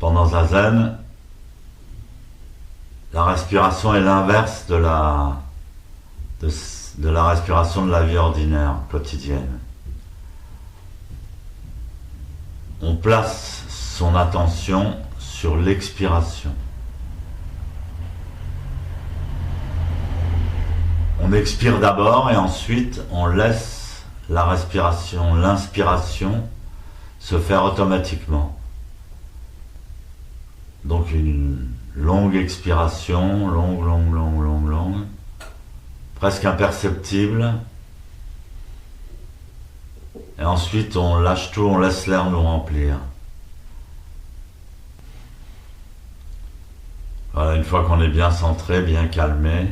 pendant Zazen, la respiration est l'inverse de la respiration de la vie ordinaire, quotidienne. On place son attention sur l'expiration. On expire d'abord et ensuite on laisse la respiration, l'inspiration se faire automatiquement. Donc une longue expiration, longue, presque imperceptible. Et ensuite on lâche tout, on laisse l'air nous remplir. Voilà, une fois qu'on est bien centré, bien calmé,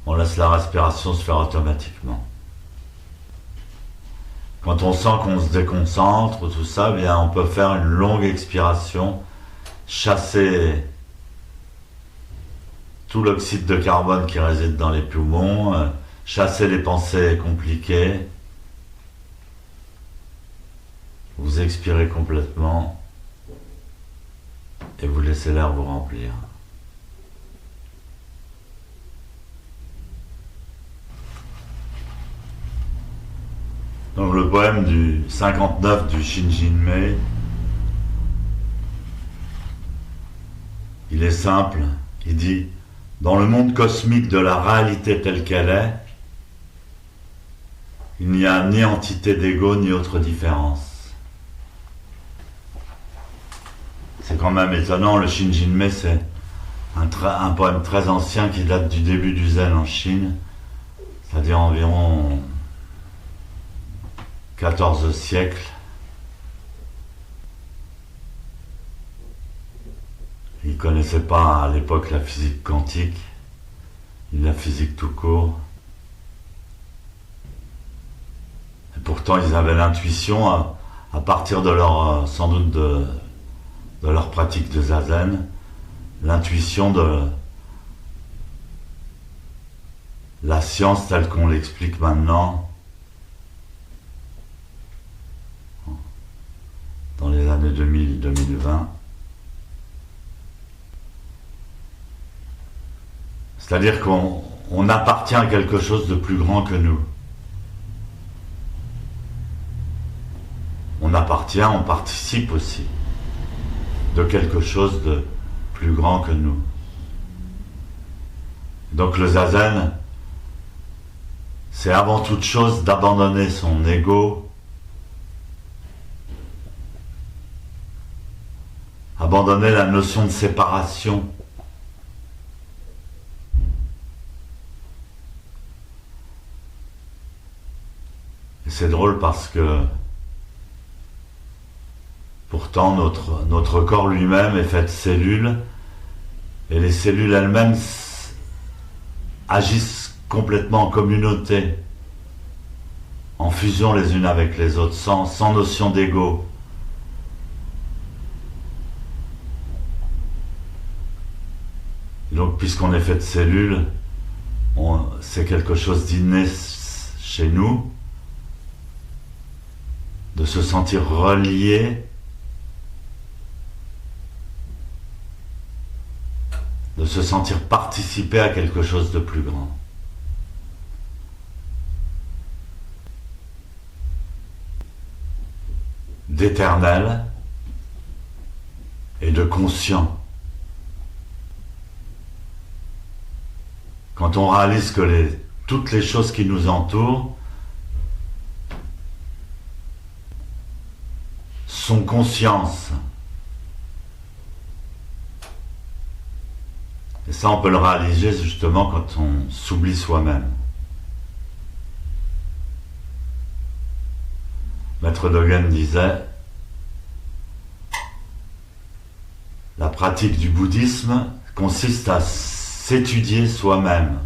on laisse la respiration se faire automatiquement. Quand on sent qu'on se déconcentre ou tout ça, bien on peut faire une longue expiration, chasser tout l'oxyde de carbone qui réside dans les poumons, chasser les pensées compliquées. Vous expirez complètement et vous laissez l'air vous remplir. Donc le poème du 59 du Shinjinmei, il est simple, il dit « Dans le monde cosmique de la réalité telle qu'elle est, il n'y a ni entité d'ego ni autre différence. » C'est quand même étonnant, le Shinjinmei c'est un poème très ancien qui date du début du Zen en Chine, c'est-à-dire environ 14 siècles. Il ne connaissait pas à l'époque la physique quantique, ni la physique tout court. Et pourtant, ils avaient l'intuition, à partir de leur, sans doute de leur pratique de Zazen, l'intuition de la science telle qu'on l'explique maintenant, dans les années 2000-2020. C'est-à-dire qu'on appartient à quelque chose de plus grand que nous. On appartient, on participe aussi de quelque chose de plus grand que nous. Donc le Zazen, c'est avant toute chose d'abandonner son ego, abandonner la notion de séparation. Et c'est drôle parce que pourtant notre corps lui-même est fait de cellules et les cellules elles-mêmes agissent complètement en communauté, en fusion les unes avec les autres, sans notion d'ego. Donc, puisqu'on est fait de cellules, c'est quelque chose d'inné chez nous, de se sentir relié, de se sentir participer à quelque chose de plus grand. D'éternel et de conscient. Quand on réalise que toutes les choses qui nous entourent sont conscience. Et ça, on peut le réaliser justement quand on s'oublie soi-même. Maître Dogen disait, la pratique du bouddhisme consiste à s'étudier soi-même.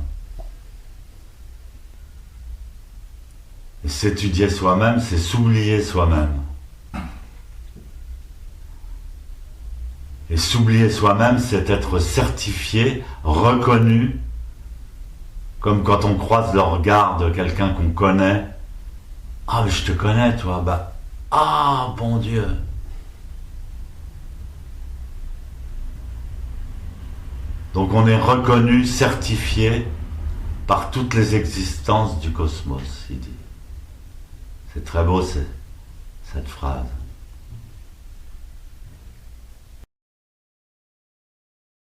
Et s'étudier soi-même, c'est s'oublier soi-même. Et s'oublier soi-même, c'est être certifié, reconnu, comme quand on croise le regard de quelqu'un qu'on connaît. Ah, mais je te connais, toi. Bah, Ah, bon Dieu! Donc on est reconnu, certifié par toutes les existences du cosmos, il dit. C'est très beau cette phrase.